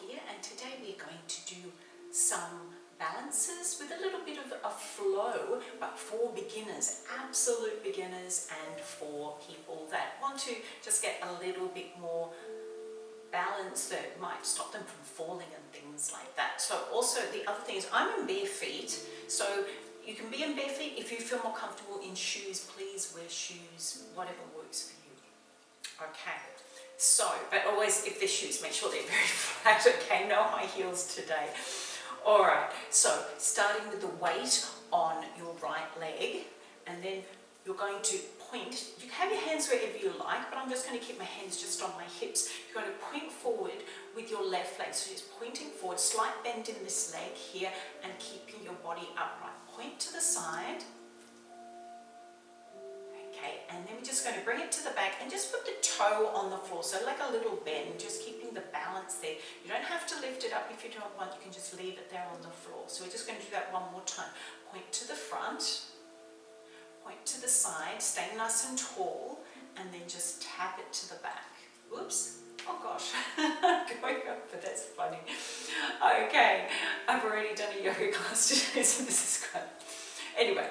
here, and today we're going to do some balances with a little bit of a flow, but for beginners, absolute beginners, and for people that want to just get a little bit more balance that might stop them from falling and things like that. So also the other thing is I'm in bare feet, so you can be in bare feet. If you feel more comfortable in shoes, please wear shoes, whatever works for you. Okay. So, but always, if they're shoes, make sure they're very flat, okay? No high heels today. All right, so starting with the weight on your right leg, and then you're going to point. You can have your hands wherever you like, but I'm just going to keep my hands just on my hips. You're going to point forward with your left leg, so just pointing forward, slight bend in this leg here, and keeping your body upright. Point to the side. Okay, and then we're just going to bring it to the back and just put the toe on the floor, so like a little bend, just keeping the balance there. You don't have to lift it up if you don't want, you can just leave it there on the floor. So we're just going to do that one more time. Point to the front, point to the side, stay nice and tall, and then just tap it to the back. Oops, oh gosh, going up, but that's funny. Okay, I've already done a yoga class today, so this is good. Anyway,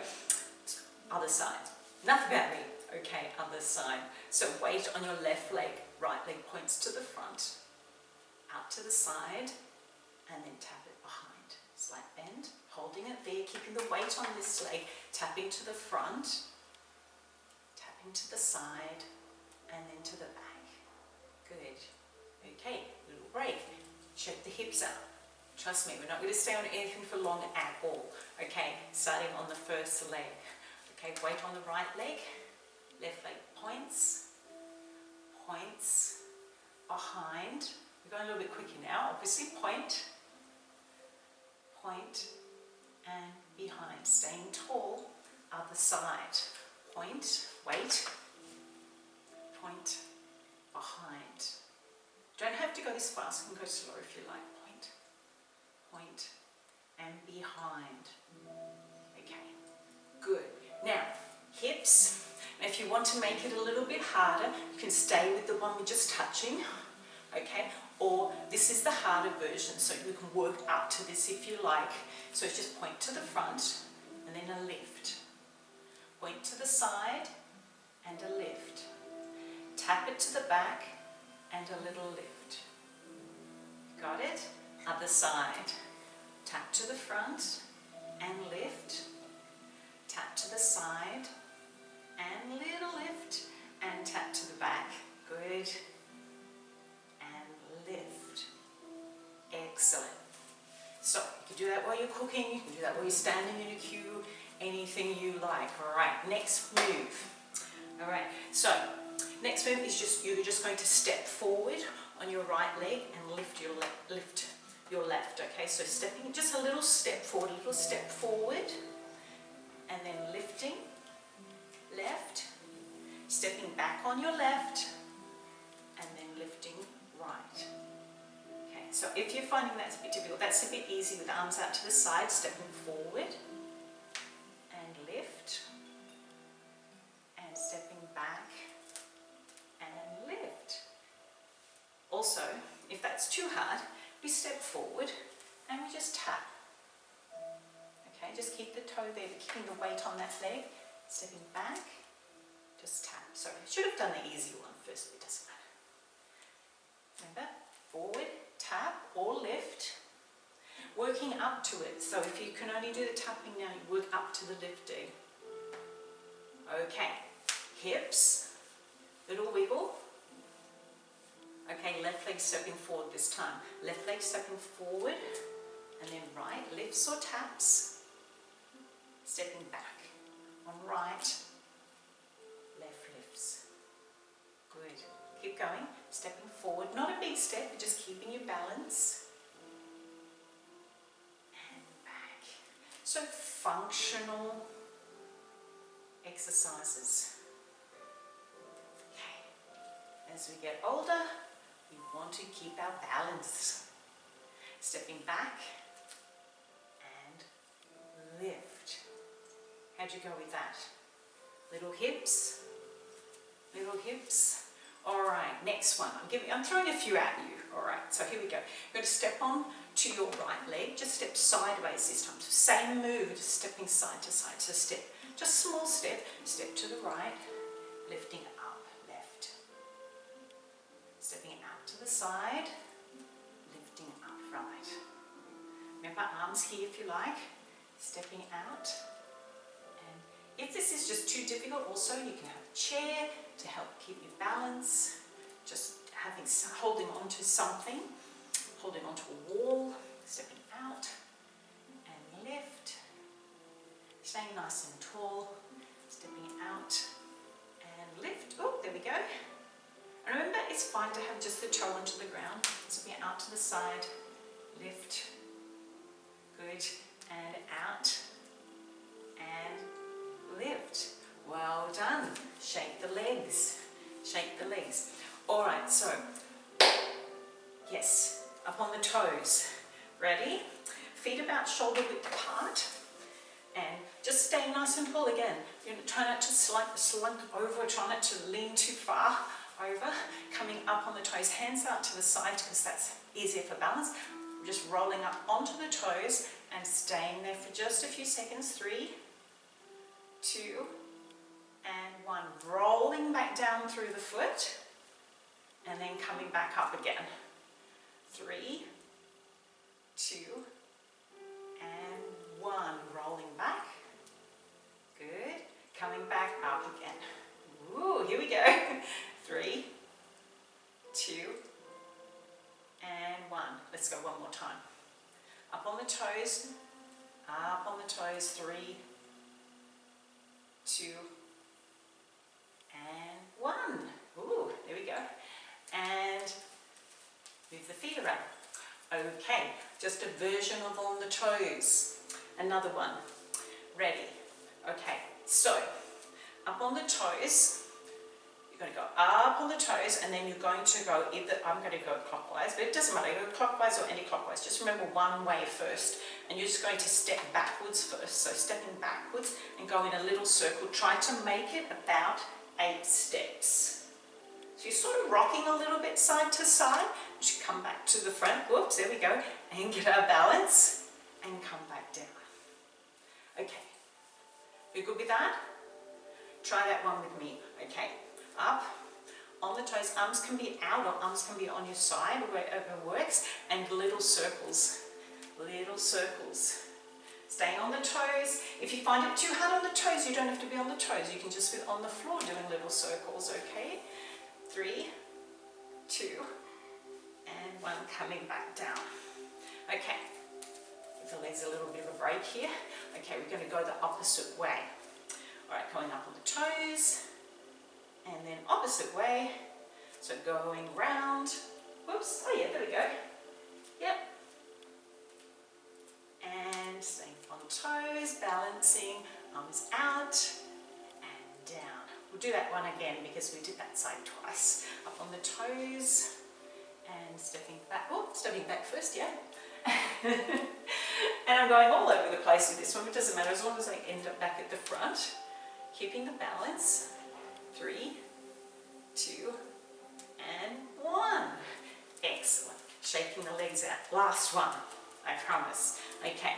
other side. Enough about me. Okay, other side. So weight on your left leg, right leg points to the front, out to the side, and then tap it behind. Slight bend, holding it there, keeping the weight on this leg, tapping to the front, tapping to the side, and then to the back. Good. Okay, little break. Check the hips out. Trust me, we're not going to stay on anything for long at all. Okay, starting on the first leg. Okay, weight on the right leg, left leg points, points, behind. We're going a little bit quicker now, obviously. Point, point, and behind. Staying tall, other side. Point, weight, point, behind. Don't have to go this fast, you can go slow if you like. Point, point, and behind. Okay, good. Now, hips. Now, if you want to make it a little bit harder, you can stay with the one we're just touching, okay? Or this is the harder version, so you can work up to this if you like. So it's just point to the front, and then a lift. Point to the side, and a lift. Tap it to the back, and a little lift. Got it? Other side. Tap to the front, and lift. Tap to the side, and little lift, and tap to the back. Good. And lift. Excellent. So, you can do that while you're cooking, you can do that while you're standing in a queue, anything you like. All right, next move. All right, so, next move is you're just going to step forward on your right leg and lift your left, okay? So stepping, just a little step forward, a little step forward, and then lifting, left, stepping back on your left, and then lifting right. Okay, so if you're finding that's a bit difficult, that's a bit easy with arms out to the side, stepping forward, and lift, and stepping back, and lift. Also, if that's too hard, we step forward, and we just tap. Okay, just keep the toe there, but keeping the weight on that leg. Stepping back, just tap. Sorry, I should have done the easy one first, but it doesn't matter. Remember, forward, tap or lift, working up to it. So if you can only do the tapping now, you work up to the lifting. Okay, hips, little wiggle. Okay, left leg stepping forward this time. Left leg stepping forward, and then right lifts or taps. Stepping back. On right, left lifts. Good. Keep going. Stepping forward. Not a big step, but just keeping your balance. And back. So functional exercises. Okay. As we get older, we want to keep our balance. Stepping back and lift. How'd you go with that? Little hips, All right, next one. I'm throwing a few at you. All right, so here we go. You're going to step on to your right leg. Just step sideways this time. So same move, just stepping side to side. So step, just small step. Step to the right, lifting up, left. Stepping out to the side, lifting up, right. Remember, arms here if you like. Stepping out. And if this is just too difficult, also you can have a chair to help keep you balance. Just holding on to something, holding onto a wall, stepping out and lift, staying nice and tall, stepping out and lift. Oh, there we go. And remember, it's fine to have just the toe onto the ground. Stepping out to the side, lift, good, and out and lift. Well done. Shake the legs. Shake the legs. All right, so, yes, up on the toes. Ready? Feet about shoulder width apart. And just stay nice and tall again. You're going to try not to slunk over, try not to lean too far over. Coming up on the toes, hands out to the side because that's easier for balance. Just rolling up onto the toes and staying there for just a few seconds. 3, 2, and 1. Rolling back down through the foot and then coming back up again. 3, 2, and 1. Rolling back. Good. Coming back up again. Ooh, here we go. 3, 2, and 1. Let's go one more time. Up on the toes. Up on the toes. 3, 2, and 1. Ooh, there we go. And move the feet around. Okay, just a version of on the toes. Another one. Ready? Okay, so up on the toes. You're going to go up on the toes and then you're going to go either, I'm going to go clockwise, but it doesn't matter, you go clockwise or anti-clockwise. Just remember one way first. And you're just going to step backwards first. So stepping backwards and go in a little circle. Try to make it about 8 steps. So you're sort of rocking a little bit side to side. You should come back to the front. Whoops, there we go. And get our balance and come back down. Okay. You good with that? Try that one with me. Okay. Up, on the toes, arms can be out or arms can be on your side, wherever works, and little circles, staying on the toes. If you find it too hard on the toes, you don't have to be on the toes, you can just be on the floor doing little circles, okay? 3, 2, and 1, coming back down. Okay, give the legs a little bit of a break here. Okay, we're going to go the opposite way. All right, going up on the toes, and then opposite way, so going round, whoops, oh yeah, there we go, yep, and staying on toes, balancing, arms out, and down. We'll do that one again because we did that side twice. Up on the toes, and stepping back, oh, stepping back first, yeah. And I'm going all over the place with this one, it doesn't matter as long as I end up back at the front, keeping the balance. 3, 2, and 1. Excellent. Shaking the legs out. Last one, I promise. Okay.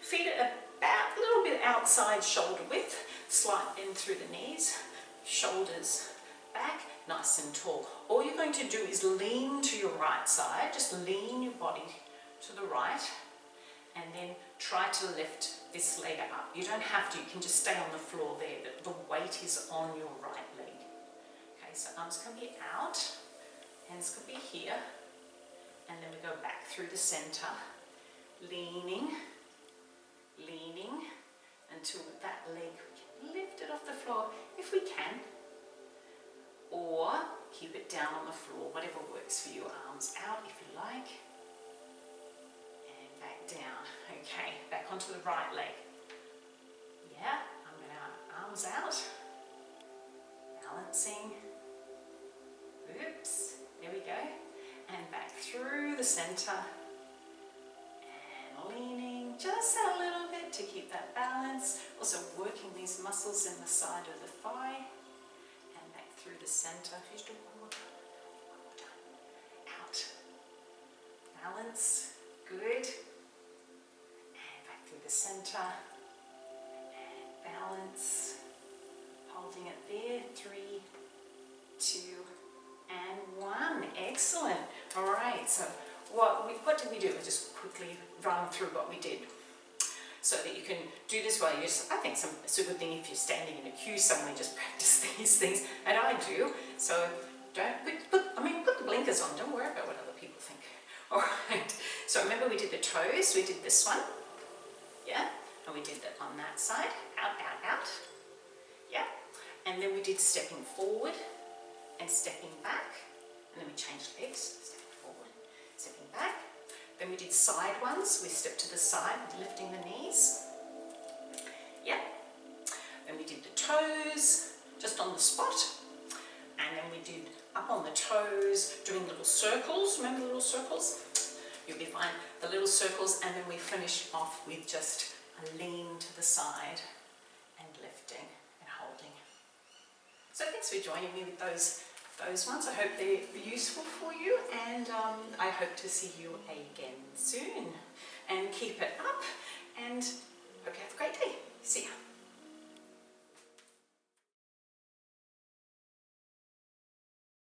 Feet are about a little bit outside shoulder width. Slide in through the knees. Shoulders back, nice and tall. All you're going to do is lean to your right side. Just lean your body to the right. And then try to lift this leg up. You don't have to, you can just stay on the floor there. The weight is on your right leg. Okay, so arms can be out, hands can be here, and then we go back through the center, leaning, until that leg, we can lift it off the floor if we can, or keep it down on the floor, whatever works for you. Arms out if you like. Back down. Okay, back onto the right leg. Yeah, I'm going to arms out. Balancing. Oops, there we go. And back through the center. And leaning just a little bit to keep that balance. Also working these muscles in the side of the thigh. And back through through the center. Just do one more time. One more time. Out. Balance. Good. And back through the center. And balance. Holding it there. 3, 2, and 1. Excellent. All right. So what did we do? We'll just quickly run through what we did, so that you can do this while you're, I think it's a good thing if you're standing in a queue somewhere, just practice these things, and I do. So don't put the blinkers on, don't worry about what other people think. All right, so remember we did the toes, we did this one, yeah, and we did that on that side, out, out, out, yeah, and then we did stepping forward and stepping back, and then we changed legs, stepping forward, stepping back. Then we did side ones, we stepped to the side, lifting the knees. Yeah. Then we did the toes, just on the spot. And then we did up on the toes, doing little circles. Remember the little circles? You'll be fine. The little circles, and then we finish off with just a lean to the side and lifting and holding. So thanks for joining me with those ones. I hope they're useful for you, and I hope to see you again soon. And keep it up,